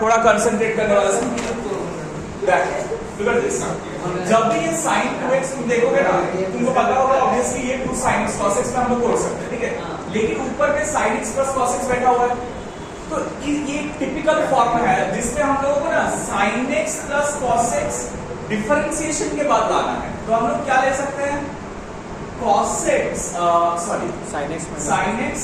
थोड़ा कंसंट्रेट करने वाला जब भी ये sin 2x तुम देखोगे ना, तुमको पता होगा ऑब्वियसली ये 2 sin x cos x में हम लोग तोड़ सकते हैं, ठीक है। लेकिन ऊपर में sin x plus cos x बैठा हुआ है, तो ये एक टिपिकल फॉर्म है जिसमें हम लोगों को ना sin x plus cos x differentiation के बाद लाना है। तो हम लोग क्या ले सकते हैं, cos x sorry sin x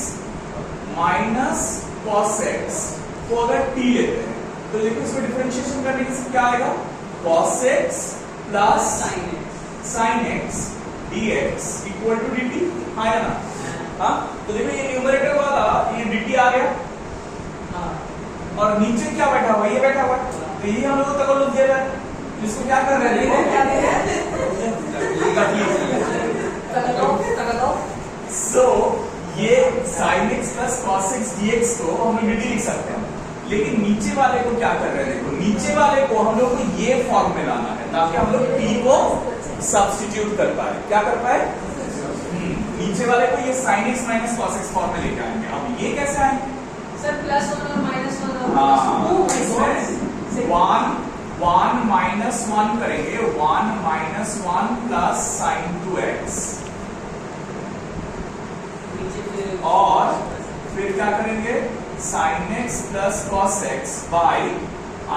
minus cos x को अगर t लेते हैं तो देखो इसको डिफरेंशिएशन करने के क्या आएगा, cos x plus sin x dx equal to dt आया ना। हाँ, तो देखो ये न्यूमरेटर वाला ये dt आ गया, और नीचे क्या बैठा हुआ, ये बैठा हुआ, तो ये हम लोग को तकल्लुफ दे रहा है। इसको क्या कर रहे हैं, सो ये sin x plus cos x dx को हम लोग dt लिख सकते हैं, लेकिन नीचे वाले को क्या कर रहे हैं, देखो नीचे वाले को हम लोग को ये फॉर्म में लाना है ताकि हम लोग t को सब्स्टिट्यूट कर पाए। क्या कर पाए, नीचे वाले को ये sin x minus cos x form में लेके आएंगे। अब ये कैसे आएंगे सर, प्लस 1 और माइनस 1 1 माइनस 1 करेंगे, 1 माइनस 1 प्लस sin 2x, और फिर क्या करेंगे sin x plus cos x by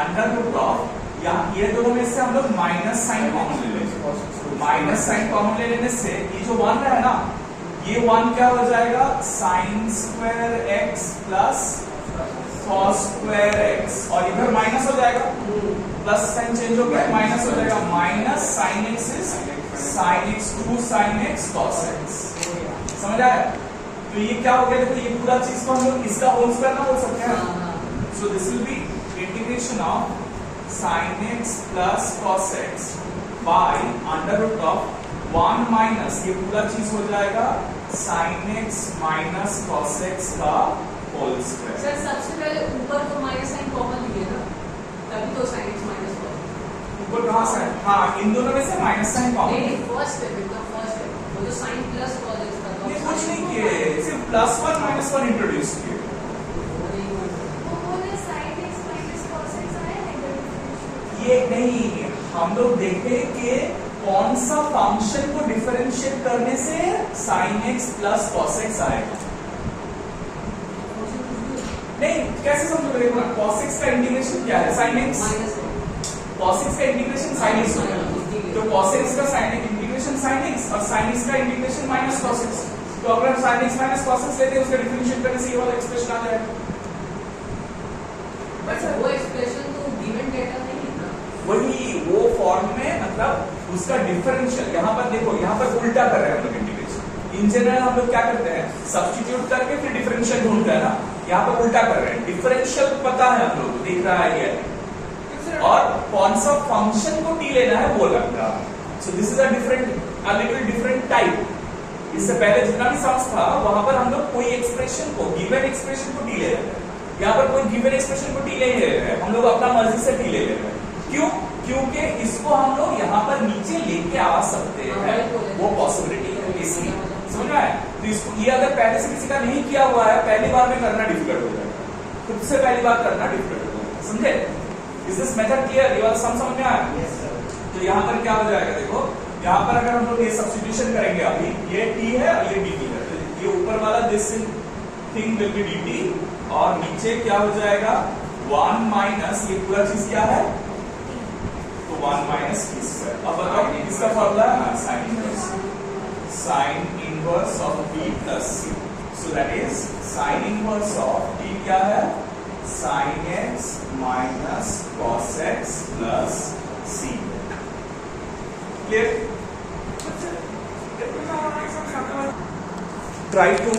under root of, यहाँ ये दोनों में से हम लोग माइनस साइन कॉमन ले लेंगे। माइनस साइन कॉमन ले लेने से ये जो 1 है ना, ये 1 क्या हो जाएगा, sin square x plus cos square x, और इधर माइनस हो जाएगा, प्लस साइन चेंज हो गया, माइनस हो जाएगा, minus sin x is sin x 2 sin x cos x। समझ आया? तो ये क्या हो गया, देखो ये पूरा चीज को हम लोग इसका होल स्क्वायर ना बोल सकते हैं। So this will be integration of sin x plus cos x by under root of 1 minus ये पूरा चीज हो जाएगा sin x minus cos x का होल स्क्वायर। सर, सबसे पहले ऊपर तो माइनस साइन कॉमन लिए ना, तभी तो sin x माइनस ऊपर कहां से, हाँ इन दोनों में से माइनस साइन कॉमन, नहीं फर्स्ट है, एकदम फर्स्ट है वो तो sin प्लस cos x का, ये कुछ नहीं किए, सिर्फ प्लस 1 माइनस 1 इंट्रोड्यूस किए। ये नहीं, हम लोग देखे कि कौन सा फंक्शन को डिफरेंशिएट करने से sin x plus cos x आएगा। नहीं, कैसे समझोगे, देखो ना cos x का इंटीग्रेशन क्या है, sin x, cos x का इंटीग्रेशन sin x होगा, तो cos x का sin इंटीग्रेशन sin x और sin x का इंटीग्रेशन माइनस cos x, तो अगर हम sin x minus cos x लेते हैं उसका डिफरेंशिएट करने से ये वाला एक्सप्रेशन आ जाएगा। बट वो एक्सप्रेशन तो गिवन डेटा नहीं है ना, वही वो फॉर्म में, मतलब उसका डिफरेंशियल, यहाँ पर देखो, यहाँ पर उल्टा कर रहे हैं हम लोग इंटीग्रेशन। इन जनरल हम लोग क्या करते हैं, सब्स्टिट्यूट करके फिर डिफरेंशियल ढूंढते हैं ना, यहाँ पर उल्टा कर रहे हैं। डिफरेंशियल पता है हम लोग को, दिख रहा है ये, और कौन सा फंक्शन को टी लेना है वो लगता है। So this is a little different type. इससे पहले जितना भी सम्स था वहां पर हम लोग कोई एक्सप्रेशन को, गिवन एक्सप्रेशन को टी ले रहे हैं, यहाँ पर कोई गिवन एक्सप्रेशन को टी ले रहे हैं, हम लोग अपना मर्जी से टी ले रहे हैं। क्यों? क्योंकि इसको हम लोग यहाँ पर नीचे लेके आ सकते हैं, वो पॉसिबिलिटी है, इसलिए समझ में आया। तो इसको ये अगर पहले से किसी का नहीं किया हुआ है, पहली बार में करना डिफिकल्ट हो जाएगा, खुद से पहली बार करना डिफिकल्ट हो जाएगा, समझे? Is this method clear? ये वाला समझ में आया? तो यहाँ पर क्या हो जाएगा, देखो यहाँ पर अगर हम लोग ये सब्स्टिट्यूशन करेंगे, अभी ये t है और ये dt है, तो ये ऊपर वाला this thing will be dt, और नीचे क्या हो जाएगा 1 माइनस ये पूरा चीज क्या है, तो 1 माइनस t स्क्वायर। अब बताओ किसका फॉर्मूला है, sine inverse of t plus c। So that is sine inverse of t क्या है, sin x minus cos x plus c। Clear? Try to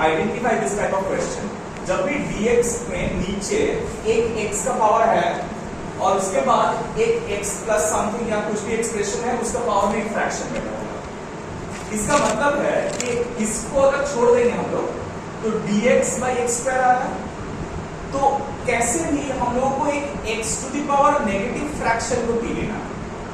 identify this type of question. जब भी dx में नीचे एक x का power है और उसके बाद एक x प्लस समथिंग या कुछ भी एक्सप्रेशन है, उसका पावर में एक फ्रैक्शन बैठा होगा। इसका मतलब है कि इसको अगर छोड़ देंगे हम लोग तो dx by x स्क्वायर आ रहा है, तो कैसे भी हम लोगों को एक x to the power negative fraction को टी लेना है,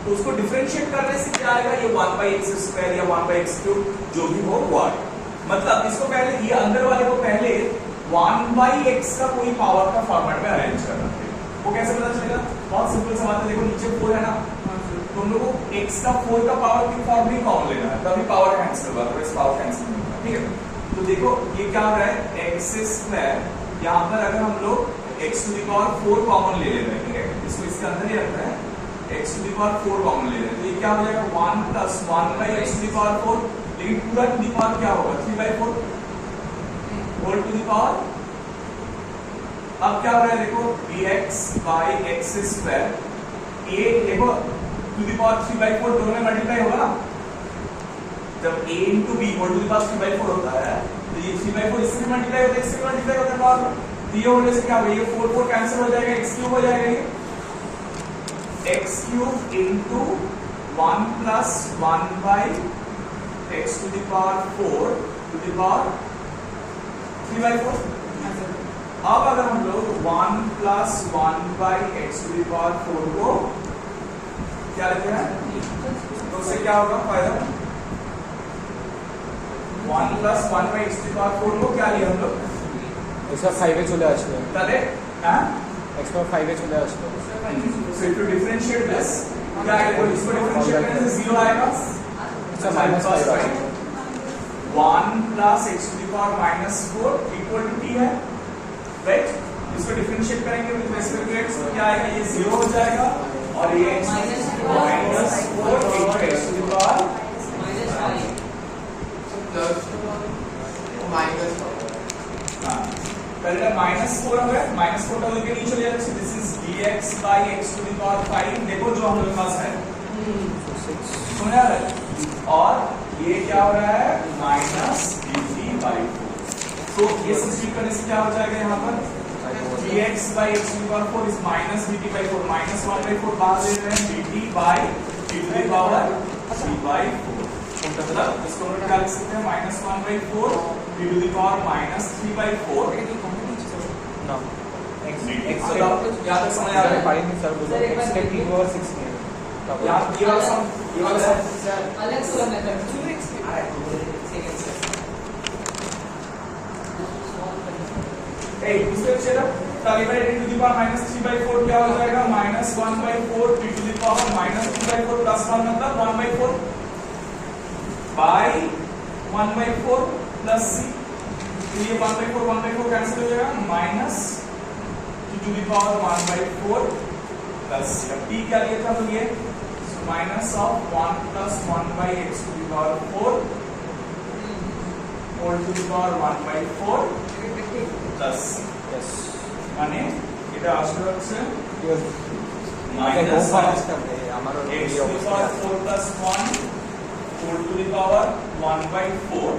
तो उसको डिफरेंशिएट करने से क्या आएगा, ये 1 by x स्क्वायर या 1 by x क्यूब जो भी हो वो आएगा। मतलब इसको पहले, ये अंदर वाले को पहले 1 by x का कोई पावर का फॉर्मेट में अरेंज करना है, हम लोग को x का 4 का पावर की फॉर्म ही कॉमन लेना है, तभी पावर कैंसिल होगा, तो इस पावर कैंसिल होगा। ठीक है, तो देखो ये क्या हो रहा है, x स्क्वायर, यहाँ पर अगर हम लोग x to the power 4 common ले रहे हैं, ठीक है, इसको इसके अंदर ही रखना है, x to the power 4 common ले रहे हैं, तो ये क्या हो जाएगा 1 plus 1 by x to the power 4, लेकिन पूरा टू द पावर क्या होगा 3/4 होल टू द पावर। अब क्या हो रहा है देखो, dx by x square, a देखो टू द पावर 3/4 दोनों में मल्टीप्लाई होगा ना, जब a into b whole to the power 3/4 होता है, तो ये 3/4 इससे भी मल्टीप्लाई होता है, इससे भी मल्टीप्लाई होता है पावर, तो ये होने से क्या होगा, ये 4 कैंसिल हो जाएगा, x क्यूब हो जाएगा, ये x cube into 1 plus 1 by x to the power 4 to the power 3/4। अब अगर हम लोग 1 plus 1 by x to the power 4 को क्या लिखते हैं, तो उससे क्या होगा फायदा, 1 plus 1 by x to the power 4 को क्या लिया हम लोग, इसका 5 চলে আসবে, তাহলে হ্যাঁ x पर 5 চলে আসবে। So if you differentiate this, क्या आएगा, इसको डिफरेंशिएट करने से 0 आएगा, इसका -5 आएगा। 1 plus x to the power -4 equal to t है, राइट, इसको डिफरेंशिएट करेंगे विद रेस्पेक्ट टू x, तो क्या आएगा, ये 0 हो जाएगा, और ये -4 into x to the power हाँ, पहले -4 हो गया, -4 का लेके नीचे ले जाते हैं, this is dx by x to the power 5, देखो जो हम लोग के पास है, समझ आ रहा है, और ये क्या हो रहा है -dt/4, तो ये सब्स्टिट्यूट करने से क्या हो जाएगा, यहाँ पर dx by x to the power 4 is -dt/4, -1/4 बाहर ले रहे हैं, dt by t to the power 3/4, मतलब इसको हम लोग क्या लिख सकते हैं, -1/4 t to the power -3/4 ना x याद तक समझ आ रहा है, पाइनी सर बोलो x के 3 और 6 नहीं है, याद ये वाला सम अलग से करना है, ए दूसरे चलो डिवाइडेड टू द पावर -3/4 क्या हो जाएगा, -1/4 t to the power -3/4 plus 1 मतलब 1/4 बाय 1/4 प्लस c, तो ये 1/4 कैंसिल हो जाएगा, minus t to the power 1/4 plus c, अब t क्या लिया था हम ये, minus of 1 plus 1 by x to the power 4 whole to the power 1/4 plus yes মানে এটা আসলে হচ্ছে यस মাইনাস আমারও x এই to the অবস্থা power আছে 4 plus 1 whole to the power 1/4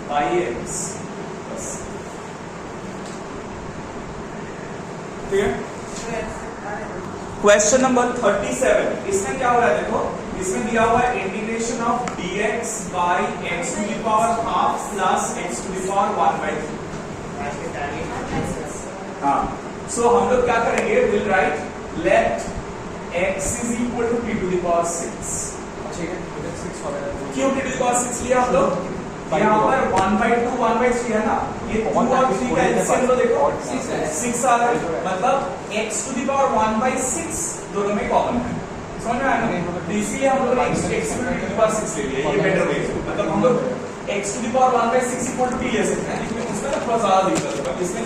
by x plus clear. Question number 37, इसमें क्या हो रहा है देखो, इसमें दिया हुआ है integration of dx by x to the power half plus x to the power 1/3। हाँ, सो हम लोग क्या करेंगे, will right let x is equal to t to the power 6, ठीक है, इधर 6 हो गया, क्यों t to the power 6 लिया हम लोग, यहाँ पर 1/2 1/3 है ना, ये 2 और 3 का एलसीएम लो देखो 6 आ रहा है, मतलब x to the power 1/6 दोनों में कॉमन है, समझ में आया ना, तो इसीलिए हम लोग ने x to the power 6 ले लिया, ये बेटर वे, मतलब हम लोग x to the power 1/6 equal to t ले सकते हैं, लेकिन उसमें ना थोड़ा ज्यादा दिक्कत होगा, इसमें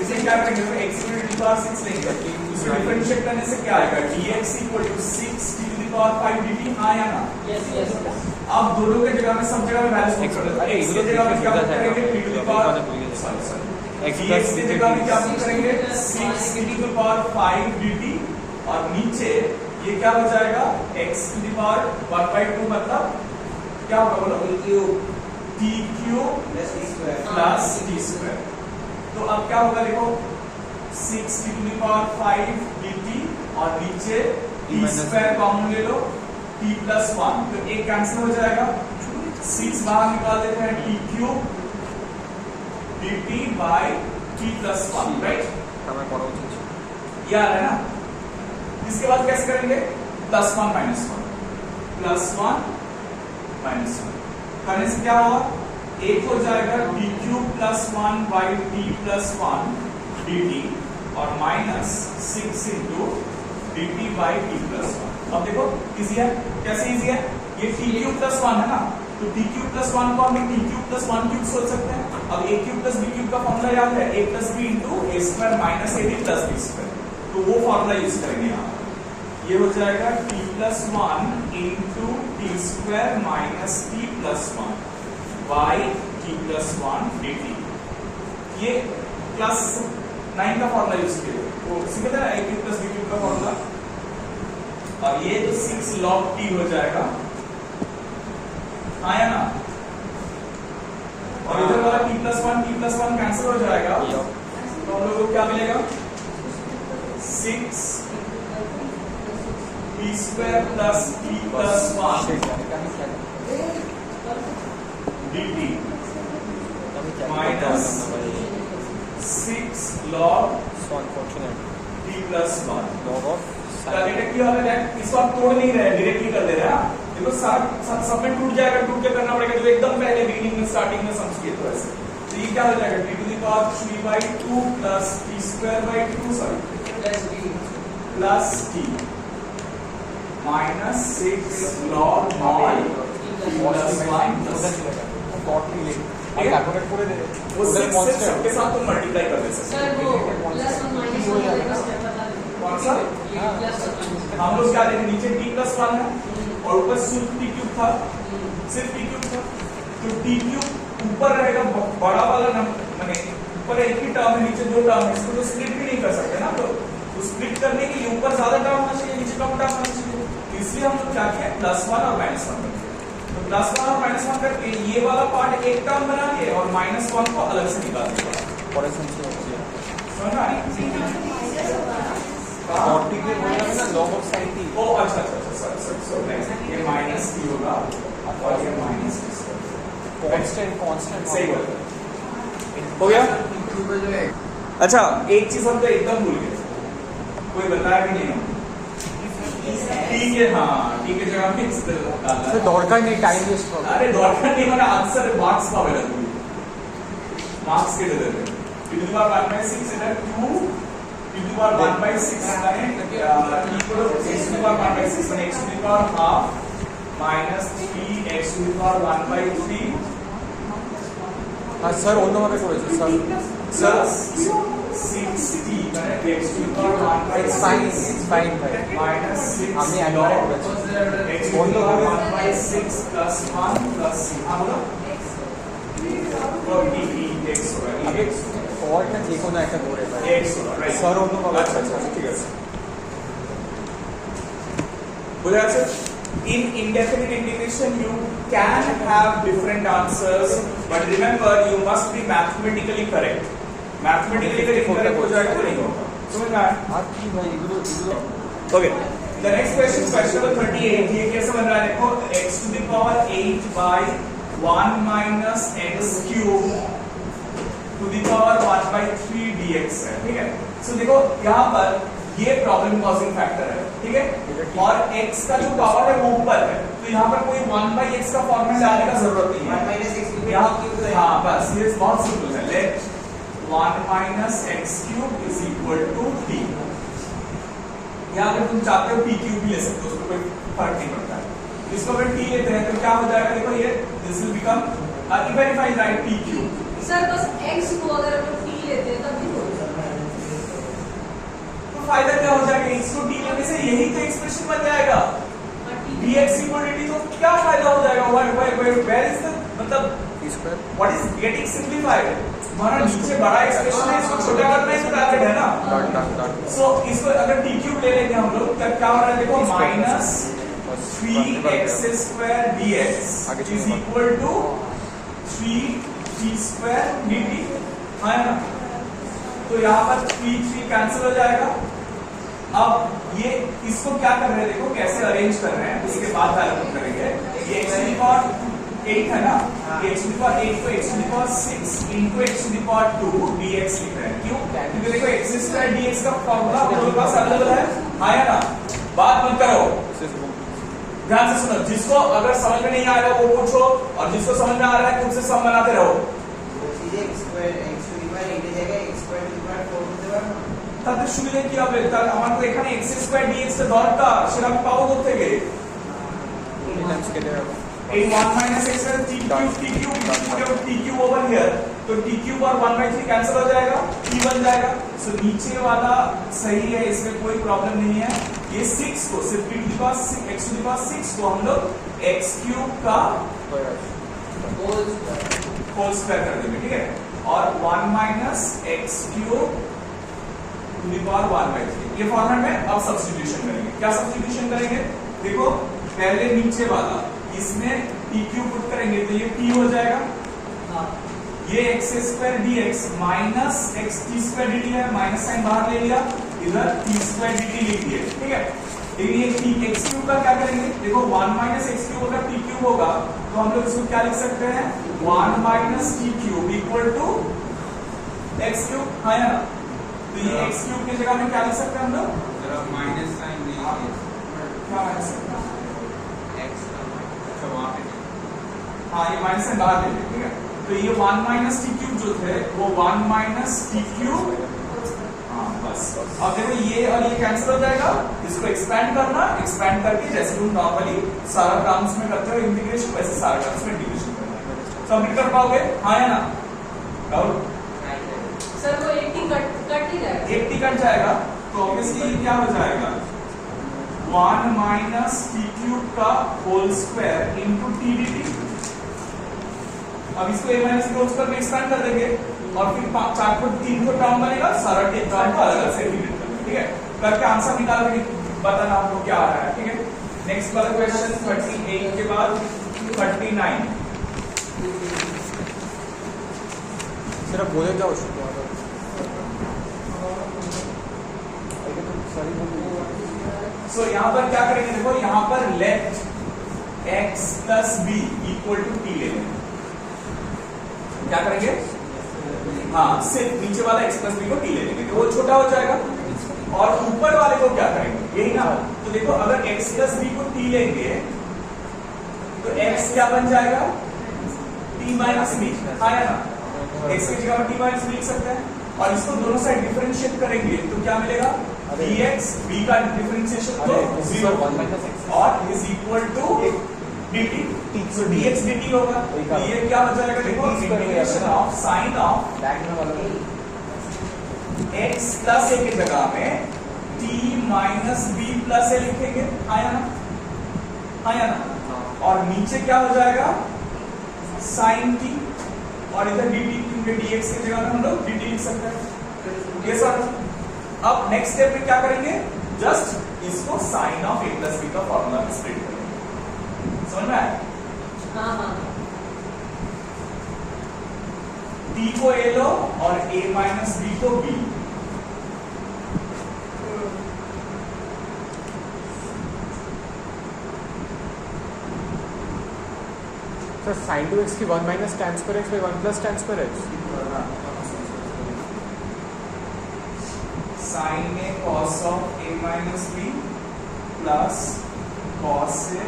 इसे क्या करेंगे, तो x to the power 6 लेंगे, उसको डिफरेंशिएट करने से क्या आएगा, dx equal to 6 t to the power 5 dt, हाँ या ना, यस यस, अब दोनों के जगह में सब जगह में वैल्यूज पुट कर देंगे, x की जगह में क्या पुट करेंगे, t to the power dx की जगह में क्या पुट करेंगे, 6 t to the power 5 dt, और नीचे ये क्या हो जाएगा, x to the power 1/2 मतलब क्या होगा बोलो, t cube plus t square, तो अब क्या होगा देखो, 6 t to the power 5 dt और नीचे t square कॉमन ले लो, t plus 1, तो एक कैंसिल हो जाएगा, 6 बाहर निकाल देते हैं, t cube dt by t plus 1, right, हमें पढ़ा उचित ये आ रहा है ना। इसके बाद कैसे करेंगे, प्लस 1 माइनस 1 प्लस 1 माइनस 1 करने से क्या होगा, एक हो जाएगा d cube plus 1 by t plus 1 dt और minus 6 into dt by t plus 1। अब देखो इजी है, कैसे इजी है, ये t क्यूब प्लस 1 है ना, तो t क्यूब प्लस 1 को हम t क्यूब प्लस 1 क्यूब सोच सकते हैं। अब a cube plus b cube का फॉर्मूला याद है, a plus b into a square minus ab plus b square, तो वो फॉर्मूला यूज करेंगे यहाँ। ये हो जाएगा t plus 1 into T square minus t plus 1 by t plus 1 dt। ये क्लास 9 का फॉर्मूला यूज किया, वो सीखा था a cube plus b cube का फॉर्मूला। और ये तो 6 log t हो जाएगा, आया ना, और इधर वाला t प्लस 1 कैंसिल हो जाएगा, तो हम लोगों को क्या मिलेगा 6 t square plus t plus 1 dt minus 6 log t plus 1 इसको आप तोड़ नहीं रहे, डायरेक्टली कर दे रहे हैं। देखो सब में टूट जाएगा, टूट के करना पड़ेगा, जो एकदम पहले बिगिनिंग में स्टार्टिंग में समझिए तो ऐसे। तो ये क्या हो जाएगा t to the power 3/2 plus t square by 2 sorry plus t minus 6 log mod t plus 1 वो 6 सबके साथ तुम मल्टीप्लाई कर दे सकते सर वो प्लस 1 माइनस 1 का स्टेप बता दो। कौन सा? हम लोग क्या देखें, नीचे t प्लस 1 है और ऊपर सिर्फ t क्यूब था, सिर्फ t क्यूब था, तो t क्यूब ऊपर रहेगा बड़ा वाला नंबर, माने ऊपर एक ही टर्म है, नीचे दो टर्म है, इसको तो स्प्लिट भी नहीं कर सकते ना, तो स्प्लिट करने के लिए ऊपर ज्यादा टर्म होना चाहिए, नीचे कम टर्म होना चाहिए, इसलिए हम लोग क्या किया प्लस 1 और माइनस 1 करते हैं। तो प्लस 1 और माइनस 1 करके ये वाला पार्ट एक टर्म बना के और माइनस 1 को अलग से निकाल दिया। समझ आई? ओ अच्छा ये माइनस t होगा और ये माइनस कांस्टेंट सही बोल हो गया। अच्छा एक चीज हम तो एकदम भूल गए, कोई बताया भी नहीं हो, ठीक है, हाँ ठीक है, जगह पे दौड़का नहीं, टाइम वेस्ट। अरे दौड़का नहीं, मैंने आंसर मार्क्स पावेगा, मार्क्स के दे देते to the power 1/6 इधर 2 to the power 1/6 माने equal x to the power 1/6 माने x to the power half minus 3x to the power 1/3 हाँ सर অন্য ভাবে করেছে স্যার plus 6t माने x to the power 1/6 it's fine ভাই minus 6 আমি একবারে করেছি x to the power 1/6 plus 1 plus c हाँ बोलो और dx होगा dx পরটা যে কোনো একটা করে ভাই x होगा राइट স্যার অন্য ভাবে अच्छा ठीक है बुझा আছে in indefinite integration you can have different answers but remember you must be mathematically correct correct हो जाएगा तो नहीं होगा समझ में आया আর কি ভাই এগুলো okay the next question number 38 ये कैसे बन रहा है देखो x to the power 8 by 1 minus x cube to the power 1/3 dx है, ठीक है। सो देखो यहाँ पर ये प्रॉब्लम कॉजिंग फैक्टर है, ठीक है, और x का जो पावर है वो ऊपर है, तो यहाँ पर कोई 1/x का फॉर्मूला डालने का जरूरत नहीं है, 1 - यहाँ हाँ बस ये बहुत सिंपल है, let 1 - x cube is equal to t। यहाँ अगर तुम चाहते हो t क्यूब भी ले सकते हो, उसको कोई फर्क नहीं पड़ता है। इसको अगर t लेते हैं तो क्या हो जाएगा देखो ये this will become even if I right t cube sir बस x को अगर हम t लेते हैं तब भी हो जाएगा, तो फायदा क्या हो जाएगा, x को t लेने से यही तो एक्सप्रेशन बन जाएगा dx equal to t, तो क्या फायदा हो जाएगा, where is the मतलब what is getting simplified, हमारा नीचे बड़ा एक्सप्रेशन है, इसको छोटा करना है तो ब्रैकेट है ना, सो इसको अगर t क्यूब ले लेंगे हम लोग तब क्या हो रहा है देखो minus 3x square dx is equal to 3t square dt है ना, तो यहाँ पर 3 कैंसिल हो जाएगा। अब ये इसको क्या कर रहे हैं देखो कैसे अरेंज कर रहे हैं, उसके बाद वैल्यू करेंगे। ये x to the power 8 है ना, ये x to the power 8 को x to the power 6 into x to the power 2 dx लिख रहे हैं, क्यों, क्योंकि देखो x square dx का फॉर्मूला हम लोगों के पास अवेलेबल है, आया ना, बात मत करो, ध्यान से सुनो, जिसको अगर समझ में नहीं आ रहा वो पूछो और जिसको समझ में आ रहा है खुद से सम बनाते रहो। তাদের সুবিধা কি হবে? তার আমার তো এখানে x² dx এর দরকার, সেটা আমি পাবো কোথা থেকে? এই 1 minus x है t cube t cube over here, तो t cube और 1/3 कैंसिल हो जाएगा, t बन जाएगा। सो नीचे वाला सही है, इसमें कोई प्रॉब्लम नहीं है। ये 6 को सिर्फ t to the power x to the power 6 को हम लोग x क्यूब का होल स्क्वायर कर देंगे, ठीक है। और 1 minus x cube to the power 1/3 ये फॉर्मेट में अब सब्स्टिट्यूशन करेंगे। क्या सब्स्टिट्यूशन करेंगे? देखो पहले नीचे वाला इसमें t क्यूब पुट करेंगे तो ये t हो जाएगा, ये x² dx minus x t² dt है, माइनस साइन बाहर ले लिया, इधर t² dt लिख दिए, ठीक है। लेकिन ये t x क्यूब का क्या करेंगे? देखो 1 minus x क्यूब अगर t क्यूब होगा तो हम लोग इसको क्या लिख सकते हैं? 1 minus t cube equal to x cube, हाँ या ना? तो ये x क्यूब की जगह में क्या लिख सकते हैं हम लोग? माइनस साइन क्या लिख सकते हैं? हाँ ये माइनस साइन बाहर ले लिया, ठीक है। तो ये 1 minus t क्यूब जो थे वो 1 minus t क्यूब, हाँ बस। अब देखो ये और ये कैंसिल हो जाएगा, इसको एक्सपेंड करना, एक्सपेंड करके जैसे तुम नॉर्मली सारा टर्म्स में करते हो इंटीग्रेशन, वैसे सारा टर्म्स में इंटीग्रेशन करना है। सबमिट कर पाओगे, हाँ या ना? डाउट? सर वो 80 कट ही जाएगा, 80 कट जाएगा तो ऑब्वियसली क्या हो जाएगा? 1 minus t क्यूब का whole square into t dt। अब इसको a minus के होल स्क्वायर में एक्सपेंड कर देंगे और फिर 3 को टर्म बनेगा, सारा टर्म को अलग अलग से इंटीग्रेट करेंगे, ठीक है। करके आंसर निकाल के बताना आपको क्या आ रहा है, ठीक है। नेक्स्ट वाला क्वेश्चन 38 के बाद 39। सिर्फ बोले जाओ उसको सो यहाँ पर क्या करेंगे? देखो यहाँ पर let x plus b equal to t ले लेंगे। क्या करेंगे? हाँ सिर्फ नीचे वाला x प्लस b को t ले लेंगे तो वो छोटा हो जाएगा, और ऊपर वाले को क्या करेंगे? यही ना। तो देखो अगर x प्लस b को t लेंगे तो x क्या बन जाएगा? t माइनस b, हाँ या ना? x की जगह t माइनस b लिख सकते हैं और इसको दोनों साइड डिफरेंशिएट करेंगे तो क्या मिलेगा? dx b का डिफरेंशिएशन तो 0 और is equal to dt, so dx dt होगा। तो ये क्या हो जाएगा? देखो integration of sine of x plus a की जगह में t minus b plus a लिखेंगे, हाँ या ना? हाँ या ना? और नीचे क्या हो जाएगा? साइन t और इधर dt, क्योंकि dx की जगह में हम लोग dt लिख सकते हैं। ये सर अब नेक्स्ट स्टेप में क्या करेंगे? जस्ट इसको sine of a plus b का फॉर्मूला में स्प्लिट करेंगे। समझ में आया? हाँ हाँ। t को a लो और a माइनस b को b। Sir sign to x की 1 minus tan square x by 1 plus tan square x। Sine में cos of a minus b plus cos a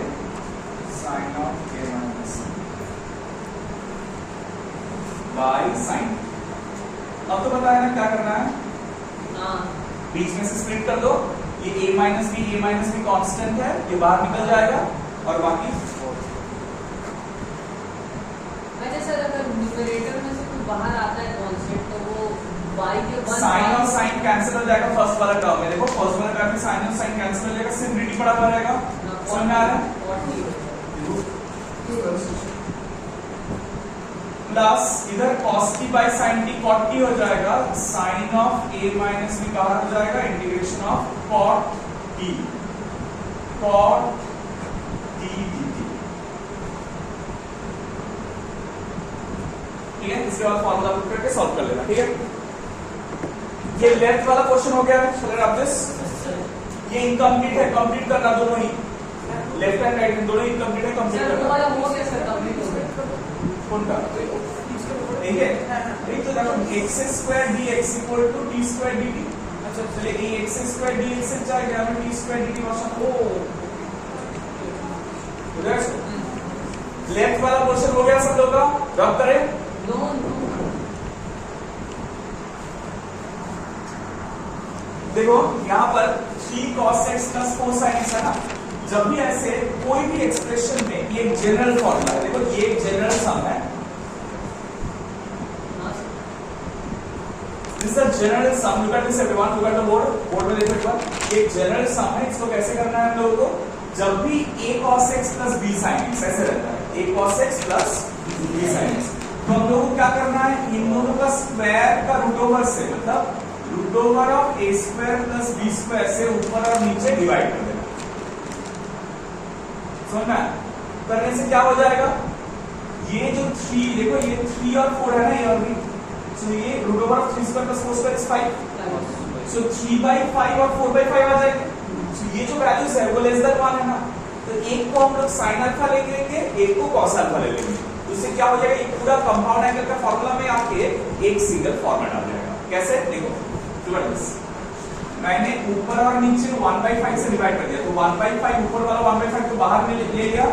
sine of a minus b by sine. अब तो बताया ना क्या करना है? हाँ बीच में से स्प्लिट कर दो, ये a माइनस b कांस्टेंट है, ये बाहर निकल जाएगा और बाकी अच्छा सर अगर न्यूमरेटर में से कुछ बाहर आता है कांस्टेंट तो वो y के 1 साइन और साइन कैंसिल हो जाएगा फर्स्ट वाला टर्म में। देखो फर्स्ट वाला टर्म में साइन और साइन कैंसिल हो जाएगा, सिर्फ dt पड़ा हुआ रहेगा। समझ में आ रहा है? प्लस इधर cos t by sin t cot t हो जाएगा, sine of a minus b बाहर हो जाएगा, integration of cot t dt। ठीक है, इसके बाद फॉर्मूला पुट करके सॉल्व कर लेना, ठीक है। ये लेफ्ट वाला क्वेश्चन हो गया है। ये इनकम्प्लीट है, कंप्लीट करना दोनों ही, लेफ्ट एंड राइट दोनों ही इनकम्प्लीट है, कंप्लीट सर करना। वाला हो गया सर कंप्लीट हो गया। कौन का? ठीक है, एक तो देखो x² dx equal to t² dt। अच्छा चलिए ये x² dx से जाएगा, हमें t² dt क्वेश्चन हो लेफ्ट वाला क्वेश्चन हो गया सब लोग का। रब करें नो देखो यहाँ पर 3 cos x plus 4 sin x है ना, जब भी ऐसे कोई भी एक्सप्रेशन में ये एक जनरल फॉर्मूला है, देखो ये एक जनरल सम है, this is a general sum, look at this everyone, look at the board में देखो एक बार, ये एक जनरल सम है, इसको कैसे करना है हम लोगों को, जब भी a cos x plus b sin x ऐसे रहता है, a cos x plus b sin x, तो हम लोगों को क्या करना है, इन दोनों का स्क्वायर का रूट ओवर से, मतलब root over of a square plus b square से ऊपर और नीचे डिवाइड कर देना। समझना करने से क्या हो जाएगा, ये जो 3 देखो ये 3 और 4 है ना, ये और भी, so ये root over of 3 square plus 4 square is 5, so 3/5 और 4/5 आ जाएंगे, so ये जो वैल्यूज है वो लेस देन 1 है ना, तो एक को हम लोग sin अल्फा ले लेंगे, एक को cos अल्फा ले लेंगे, तो इससे क्या हो जाएगा, एक पूरा कंपाउंड एंगल का फार्मूला में आके एक सिंगल फॉर्मेट आ जाएगा। कैसे देखो, मैंने ऊपर और नीचे 1/5 से डिवाइड कर दिया, तो 1/5 ऊपर वाला 1/5 तो बाहर में ले लिया,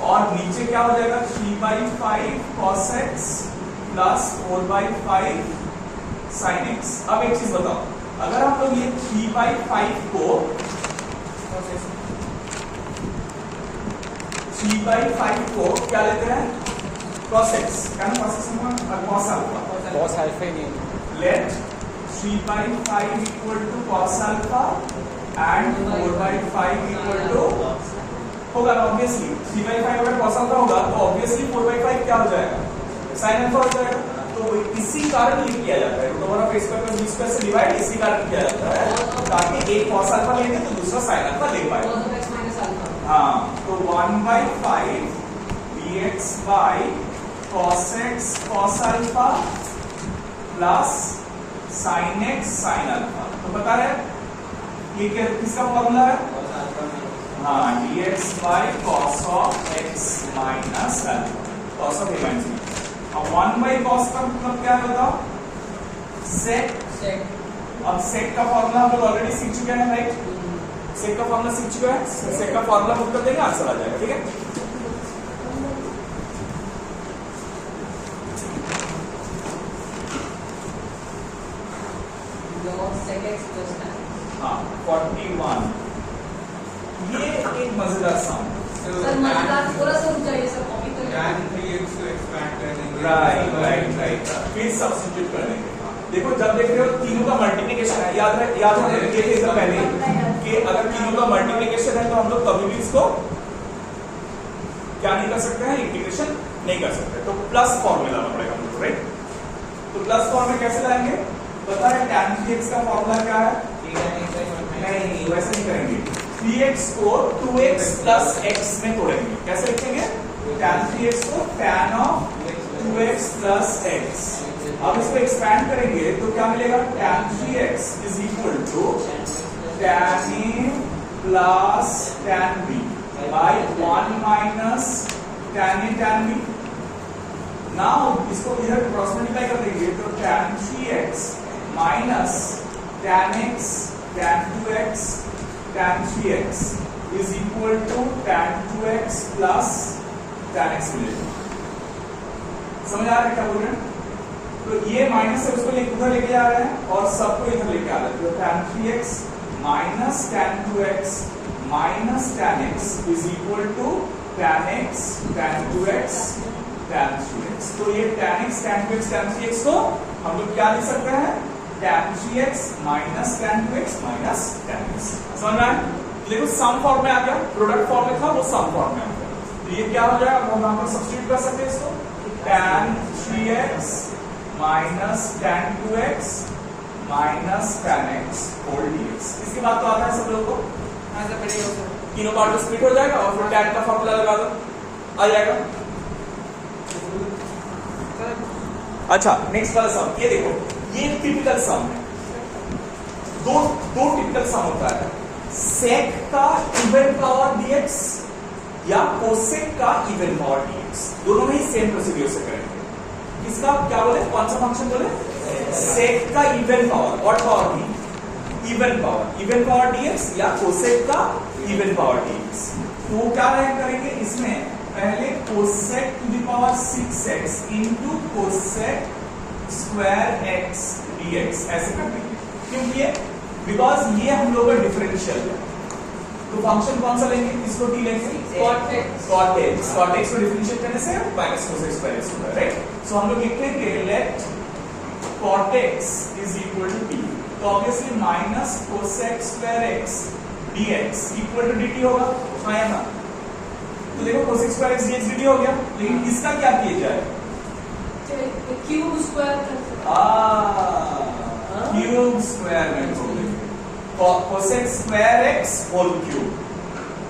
और नीचे क्या हो जाएगा 3/5 cos x plus 4/5 sin x। अब एक चीज बताओ, अगर हम लोग ये 3/5 को 3/5 को क्या लेते हैं, cos x, क्या ना cos x में cos अल्फा, cos अल्फा नहीं है, let 3/5 equal to cos alpha and 4/5 equal to होगा ना, ऑब्वियसली 3/5 अगर cos alpha होगा तो ऑब्वियसली 4/5 क्या हो जाएगा, sin alpha हो जाएगा, तो इसी कारण ये किया जाता है, root over of a square plus b square से डिवाइड इसी कारण किया जाता है, ताकि एक cos alpha लेंगे तो दूसरा sin alpha ले पाए। हाँ, तो 1/5 dx by cos x cos alpha plus sin x sin alpha, तो बता रहे ये क्या किसका फॉर्मूला है, हाँ dx by cos of x minus alpha, cos of a minus b। अब 1/cos का मतलब क्या है बताओ, sec। अब sec का फॉर्मूला हम लोग ऑलरेडी सीख चुके हैं, राइट, sec का फॉर्मूला सीख चुके हैं, sec का फॉर्मूला पुट कर देंगे, आंसर आ जाएगा, ठीक है। हाँ 41, ये एक मजेदार सम सर मजेदार थोड़ा सा रुक जाइए सर, कॉपी कर राइट, फिर सब्स्टिट्यूट कर देंगे। देखो जब देख रहे हो तीनों का मल्टीप्लिकेशन है, याद रखिए इससे पहले कि अगर तीनों का मल्टीप्लिकेशन है तो हम लोग कभी भी इसको क्या नहीं कर सकते हैं, इंटीग्रेशन नहीं कर सकते, तो प्लस फॉर्मूला लाना पड़ेगा हमको, राइट। तो प्लस फॉर्म में कैसे लाएंगे, पता है tan 3x का फॉर्मूला क्या है, नहीं वैसे नहीं करेंगे, 3x को 2x प्लस x में तोड़ेंगे, कैसे लिखेंगे, tan 3x को tan of 2x plus x। अब इसको एक्सपैंड करेंगे तो क्या मिलेगा, tan 3x is equal to tan a plus tan b by 1 minus tan a tan b। Now इसको इधर क्रॉस मल्टीप्लाई कर देंगे तो tan 3x minus tan x tan 2x tan 3x is equal to tan 2x plus tan x मिलेगा। समझ आ रहा है क्या बोल रहे हैं, तो ये माइनस से उसको उधर लेके जा रहे हैं और सबको इधर लेके आ रहे हैं, तो tan 3x minus tan 2x minus tan x is equal to tan x tan 2x tan 3x। तो ये tan x tan 2x tan 3x को हम लोग क्या लिख सकते हैं, tan 3x minus tan 2x minus tan x। समझ रहा है, देखो सम फॉर्म में आ गया, प्रोडक्ट फॉर्म में था वो सम फॉर्म में आ गया, तो ये क्या हो जाएगा, हम यहाँ पर सब्स्टिट्यूट कर सकते हैं इसको, tan 3x minus tan 2x minus tan x whole dx। इसके बाद तो आता है सब लोग को, तीनों पार्ट में स्प्लिट हो जाएगा और फिर tan का फॉर्मूला लगा दो, आ जाएगा। अच्छा नेक्स्ट वाला सम, ये देखो ये टिपिकल सम है, दो टिपिकल सम होता है, सेक का इवन पावर dx या कोसेक का इवन पावर dx, दोनों में ही सेम प्रोसीड्यूर से करेंगे। किसका क्या बोले, कौन सा फंक्शन बोले, सेक का इवन पावर, व्हाट पावर भी, इवन पावर dx या कोसेक का इवन पावर dx। तो क्या करेंगे इसमें, पहले cosec to the power 6x into cosec square x dx ऐसे कर देंगे, क्योंकि ये बिकॉज ये हम लोग का डिफरेंशियल है। तो फंक्शन कौन सा लेंगे, इसको टी लेंगे, cot x को डिफरेंशिएट करने से minus cos x square x होगा, राइट। सो हम लोग लिखेंगे let cot x is equal to t, तो obviously minus cos x square x dx equal to dt होगा, हाँ या ना। तो देखो cos x square x dx dt हो गया, लेकिन इसका क्या किया जाए, क्यूब स्क्वायर क्यूब स्क्वायर में cos x square x whole cube.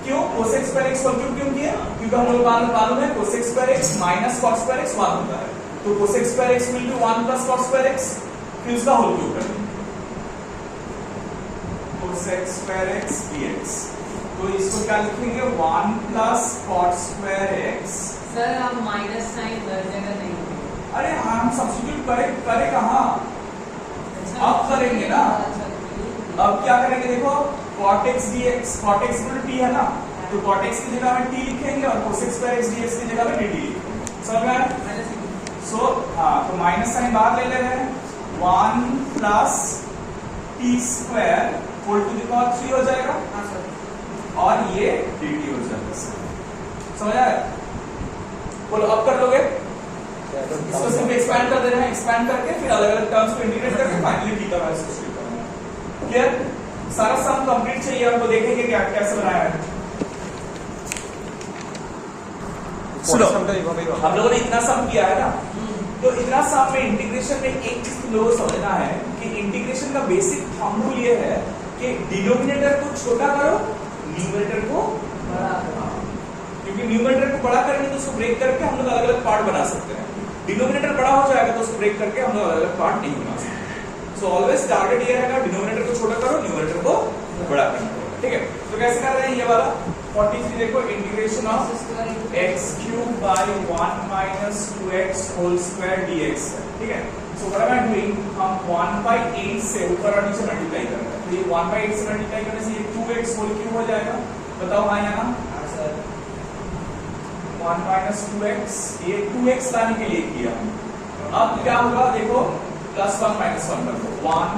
क्यों cos x square x whole cube क्यों किया, क्योंकि हम लोग मालूम है cos x स्क्वायर x माइनस cot स्क्वायर x 1 होता है, तो cos x square x will be 1 plus cot square x, फिर उसका होल क्यूब कर देंगे cos x square x dx। तो इसको क्या लिखेंगे 1 plus cot square x। Sir आप माइनस साइन हर जगह नहीं होंगे। अरे हम सब्स्टिट्यूट करे कहाँ, अब करेंगे ना। अब क्या करेंगे देखो cot x dx, cot x equal to t है ना, तो cot x की जगह में t लिखेंगे और cos x square x dx की जगह में dt लिखेंगे, समझ में आया। सो हाँ, तो माइनस साइन बाहर ले रहे हैं, 1 plus t square whole to the power 3 हो जाएगा, और ये dt हो जाएगा, समझ आया। बोलो अब कर लोगे, इसको सिर्फ एक्सपैंड कर दे रहे हैं, एक्सपैंड करके फिर अलग अलग टर्म्स को इंटीग्रेट करके फाइनली टी का वैल्यू सब्स्टिट्यूट करना है। क्लियर, सारा सम कंप्लीट चाहिए हमको, देखेंगे क्या कैसे बनाया है। सुनो, हम लोगों ने इतना सम किया है ना, तो इतना सम में इंटीग्रेशन में एक चीज तुम लोगों को समझना है कि इंटीग्रेशन का बेसिक थंब रूल ये है कि डिनोमिनेटर को छोटा करो, न्यूमरेटर को बड़ा करो, क्योंकि न्यूमरेटर को बड़ा करेंगे तो उसको ब्रेक करके हम लोग अलग अलग पार्ट बना सकते हैं, डिनोमिनेटर बड़ा हो जाएगा तो उसको ब्रेक करके हम लोग अलग अलग पार्ट नहीं बना सकते। सो ऑलवेज टारगेट ये रहेगा डिनोमिनेटर को छोटा करो, न्यूमरेटर को बड़ा करो, ठीक है। तो कैसे कर रहे हैं ये वाला 43, देखो integration of x cube by 1 minus 2x whole square dx, ठीक है। So what am I doing, हम 1/8 से ऊपर और नीचे मल्टीप्लाई कर रहे हैं, तो ये 1/8 से मल्टीप्लाई करने से ये 2x होल क्यूब हो जाएगा, बताओ हाँ या ना। 1 माइनस 2x, ये 2x लाने के लिए किया। अब क्या होगा देखो, प्लस 1 माइनस 1 कर दो, 1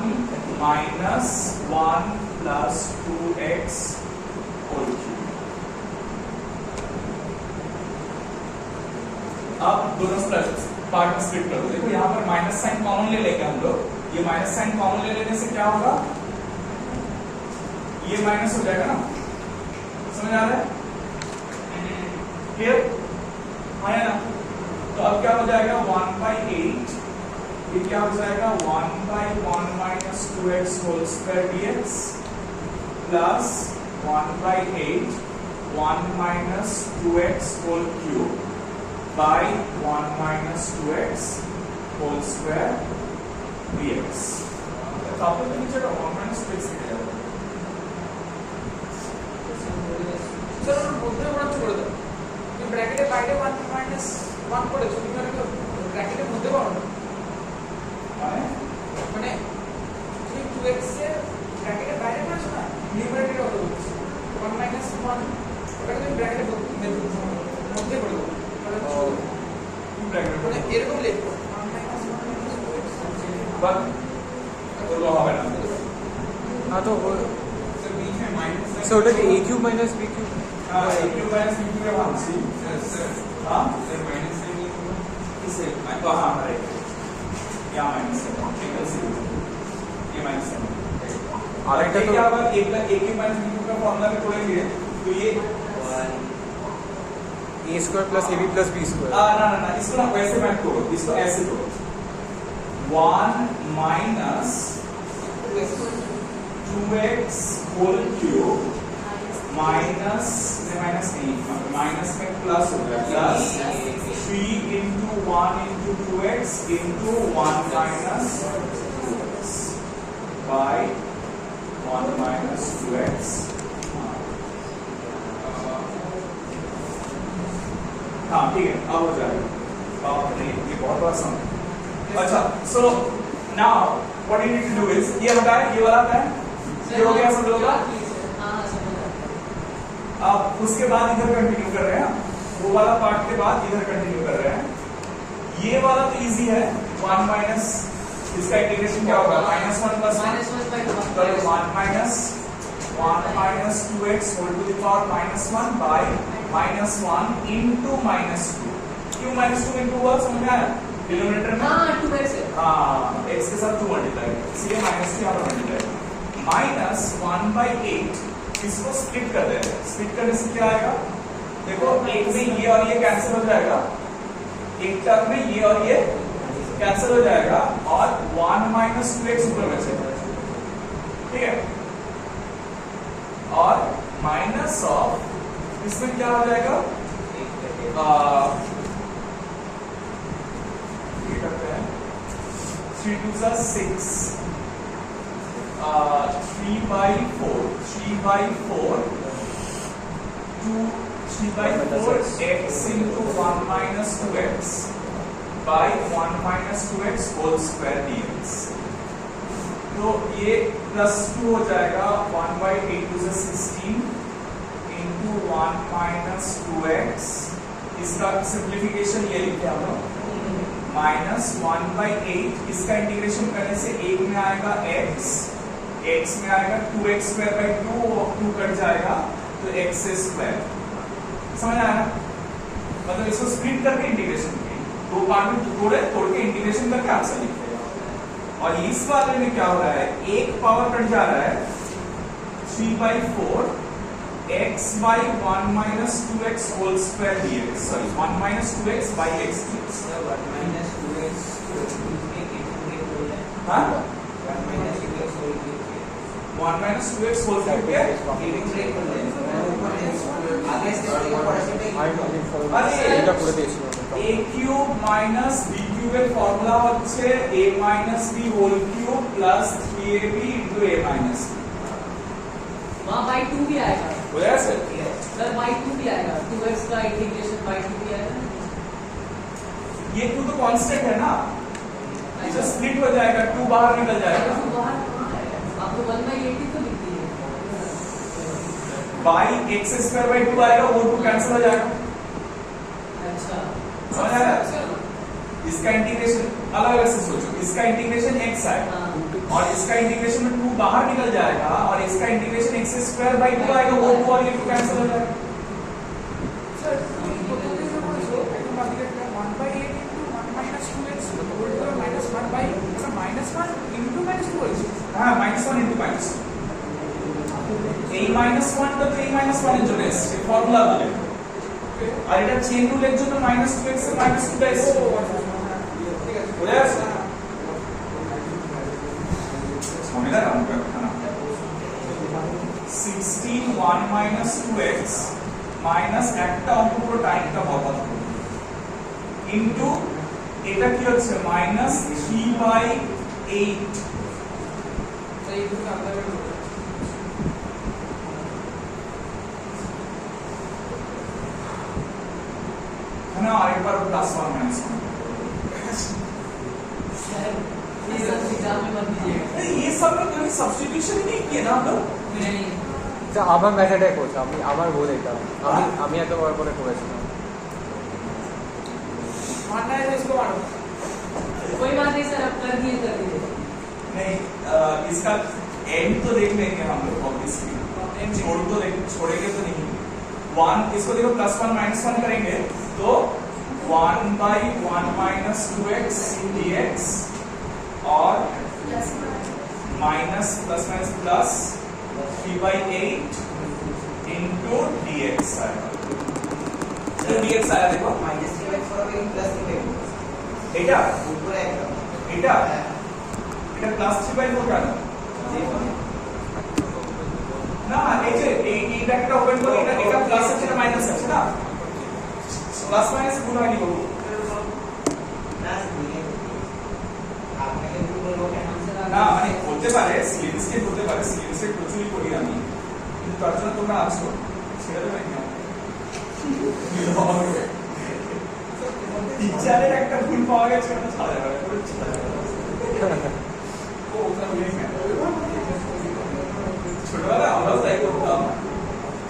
minus 1 plus 2x whole cube. अब दोनों पार्ट में स्प्लिट कर दो, देखो यहाँ पर माइनस साइन कॉमन ले लेंगे हम लोग, ये माइनस साइन कॉमन ले लेने से क्या होगा, ये माइनस हो जाएगा ना, समझ आ रहा है, क्लियर है ना। तो अब क्या हो जाएगा 1/8, ये क्या हो जाएगा 1/1 minus 2x whole square dx plus 1/8 1 minus 2x whole cube by 1 minus 2x whole square dx। तो आप लोग नीचे का 1 माइनस 2x लिख जाओ सर, বুঝতে বড় ছোট দাও, এই ব্র্যাকেটের বাইরে 1 মাইনাস 1 করেছো, তুমি আর ব্র্যাকেটের মধ্যে পারো না, মানে তুমি 2x এর ব্র্যাকেটের বাইরে করেছো না, নিউমারেটরে কত বলছো 1 মাইনাস 1, ওটাকে তুমি ব্র্যাকেটের মধ্যে করে দাও, মানে এরকম লিখো 1 মাইনাস 1 বাট ওগুলো হবে না। हाँ तो वो सर बीच में माइनस सर ওটাকে a cube minus b cube, हां a cube minus b cube है वहां से सर, हां सर माइनस से इसे तो हां राइट, क्या माइनस है टेक्निकल से ये माइनस है, और तो क्या होगा a cube minus b cube का फॉर्मूला में तोड़ेंगे तो ये a square plus ab plus b square. ना ना ना, इसको ना वैसे मत तोड़ो, इसको ऐसे तोड़ो, 1 minus 2x whole cube minus नहीं, माइनस में प्लस हो गया, plus 3 into 1 into 2x into 1 minus 2x by 1 minus 2x। हाँ ठीक है, अब हो जाएगा, ये बहुत बड़ा सम है। अच्छा, so now what you need to do is, ये होता है, ये वाला होता है, ये हो गया सब लोगों का। अब उसके बाद इधर कंटिन्यू कर रहे हैं, वो वाला पार्ट के बाद इधर कंटिन्यू कर रहे हैं। ये वाला तो इजी है, 1 माइनस इसका इंटीग्रेशन क्या होगा -1 प्लस -1 by 1 तो 1 minus 2x whole to the power -1 by -1 into -2 क्यों -2 into हुआ समझ में आया डिनोमिनेटर में हाँ 2x है हाँ x के साथ 2 मल्टीप्लाई इसलिए -2 यहाँ पर मल्टीप्लाई -1/8 इसको स्प्लिट कर देते हैं स्प्लिट करने से क्या आएगा देखो एक में ये और ये कैंसिल हो जाएगा एक टर्म में ये और ये कैंसिल हो जाएगा और 1 - 2x ऊपर बचेगा ठीक है और माइनस ऑफ इसमें क्या हो जाएगा ये करते हैं 3 2 6 3/4 x into 1 minus 2x by 1 minus 2x whole square dx तो ये +2 हो जाएगा 1/8 to the 16 into 1 minus 2x इसका सिंप्लीफिकेशन ये लिखते हैं हम लोग -1/8 इसका इंटीग्रेशन करने से एक में आएगा x में आएगा 2x square by 2 कट जाएगा तो x square समझ आया मतलब इसको स्प्लिट करके इंटीग्रेशन की दो पार्ट में तोड़ के इंटीग्रेशन करके आंसर लिखते हैं और इस वाले में क्या हो रहा है एक पावर कट जा रहा है 3/4 x by 1 minus 2x whole square dx sorry 1 minus 2x by x dx 1 minus 2x हाँ 1 minus 2x whole 1 minus 2x whole square क्या आगे से এটা করে দিয়েছিল a cube minus b cube এর ফর্মুলা হচ্ছে a minus b whole cube plus 3ab into a minus b वहाँ by 2 भी आएगा हो जाएगा सर सर by 2 भी आएगा 2x का इंटीग्रेशन by 2 भी आएगा ये 2 तो कांस्टेंट है ना इसे स्प्लिट हो जाएगा 2 बाहर निकल जाएगा तो बाहर कहाँ है आपको 1/80 तो दिखती है by x square by 2 आएगा वो 2 कैंसिल हो जाएगा अच्छा समझ आया इसका इंटीग्रेशन अलग अलग से सोचो इसका इंटीग्रेशन x आएगा हाँ और इसका इंटीग्रेशन में 2 बाहर निकल जाएगा और इसका इंटीग्रेशन x square by 2 आएगा वो 2 और ये 2 कैंसिल हो जाएगा सर প্রথমে যে বলেছো একদম বাকি একটা 1/8 into 1 minus 2x whole to -1/, এটা -1 into -2 হয়েছে হ্যাঁ -1 into -2 এই -1 টা তো এই -1 এর জন্য এসেছে ফর্মুলা বলে আর এটা চেইন রুলের জন্য -2x এর -2 টা এসেছে ঠিক আছে বুঝে আসছে মনে রাখো আমরা না 16 1 minus 2x minus একটা অঙ্ক পুরো টাইমটা বরবাদ করবে ইনটু এটা কি হচ্ছে -3/8 তো এই দুটো আমরা না আরেকবার +1 -1 ये सब एग्जाम में मत दीजिएगा ये सब में कोई सब्स्टिट्यूशन नहीं किया ना हम लोग नहीं যা আমার মেথডে করছে আমি আমার ভুল এটা আমি এতবার করে করেছিলাম मानना है तो इसको मानो कोई बात नहीं सर अब कर दीजिए नहीं इसका एंड तो देख लेंगे हम लोग ऑब्वियसली एंड छोड़ेंगे तो नहीं 1 इसको देखो +1 -1 करेंगे तो 1/1 minus 2x dx और minus plus minus plus 3/8 into dx आएगा तो dx आया देखो -3x হবে প্লাস 3x এটা উপরে একটা এটা এটা প্লাস 3/4 কেন না এই যে এই ব্র্যাকেটটা ওপেন করে এটা প্লাস আছে এটা মাইনাস আছে না প্লাস মাইনাস গুণ হয়নি বাবু প্লাস দিয়ে আপনাকে গুণ করব কেন না মানে বলতে পারে সিলেবাসকে বলতে পারে সিলেবাসে প্রচুরই পড়ি আমি কিন্তু তার জন্য তোমরা আছো ছেড়ে দেবে না টিচারের একটা ভুল পাওয়া গেছে ওটা ছাড়া যাবে না পুরো ছাড়া যাবে ও ওটা ভুলে গেছে ছোটবেলা আমরাও তাই করতাম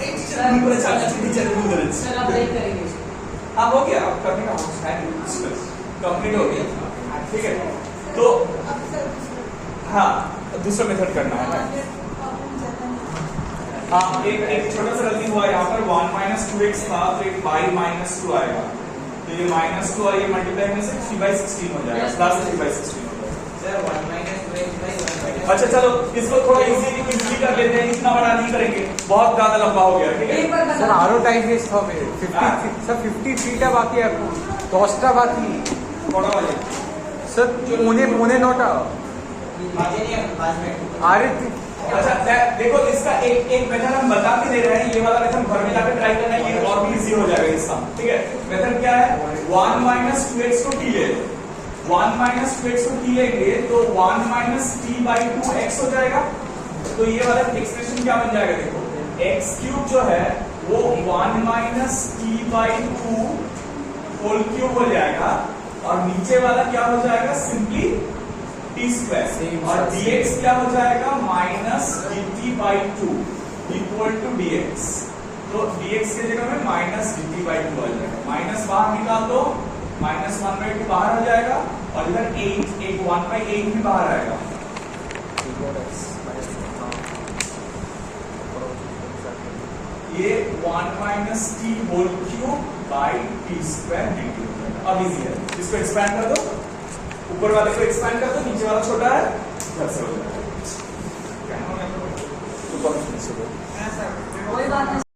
এই टीचर भूल করে চালাচ্ছে टीचर भूल করেছে सर अब नहीं करेंगे हाँ हो गया अब करने का है कंप्लीट हो गया ठीक है तो हाँ दूसरा मेथड करना है ना। हाँ एक छोटा सा गलती हुआ यहाँ पर 1 माइनस 2x था तो एक y माइनस 2 आएगा, तो ये माइनस 2 और ये मल्टीप्लाई में से 3/16 हो जाएगा, प्लस 3/16 हो जाएगा। सर 1 माइनस 2x/1 अच्छा चलो इसको थोड़ा इजी कर लेते हैं, इतना बड़ा नहीं करेंगे, बहुत ज्यादा लंबा हो गया, ठीक एक है। बार স্যার बता আরো টাইম ওয়েস্ট হবে 50 স্যার 53টা বাকি এখন 10টা বাকি थोड़ा वाले স্যার পৌনে 9টা बाजे नहीं है 5 मिनट। আরে अच्छा देखो इसका एक मेथड हम बता के दे रहे हैं, ये वाला मेथड घर में जाकर ट्राई करना है, ये और भी इजी हो जाएगा इसका, ठीक है। मेथड क्या है, 1 माइनस 2x को t ले, 1 माइनस 2x को t लेंगे तो 1 माइनस t/2 x हो जाएगा, तो ये वाला एक्सप्रेशन क्या बन जाएगा, देखो x क्यूब जो है वो 1 माइनस t/2 होल क्यूब हो जाएगा, और नीचे वाला क्या हो जाएगा, सिंपली टी स्क्वायर, और dx क्या हो जाएगा, minus dt/2 equal to dx, तो dx की जगह में माइनस dt/2 आ जाएगा, माइनस बाहर निकाल दो, माइनस 1/2 बाहर हो जाएगा, और इधर 8 एक 1/8 भी बाहर आएगा, ये 1 minus t whole cube by t square dt हो जाएगा। अब इजी है, इसको एक्सपैंड कर दो, ऊपर वाले को एक्सपैंड कर दो, नीचे वाला छोटा है, घर से हो जाएगा। तो कौन सी कोई बात नहीं।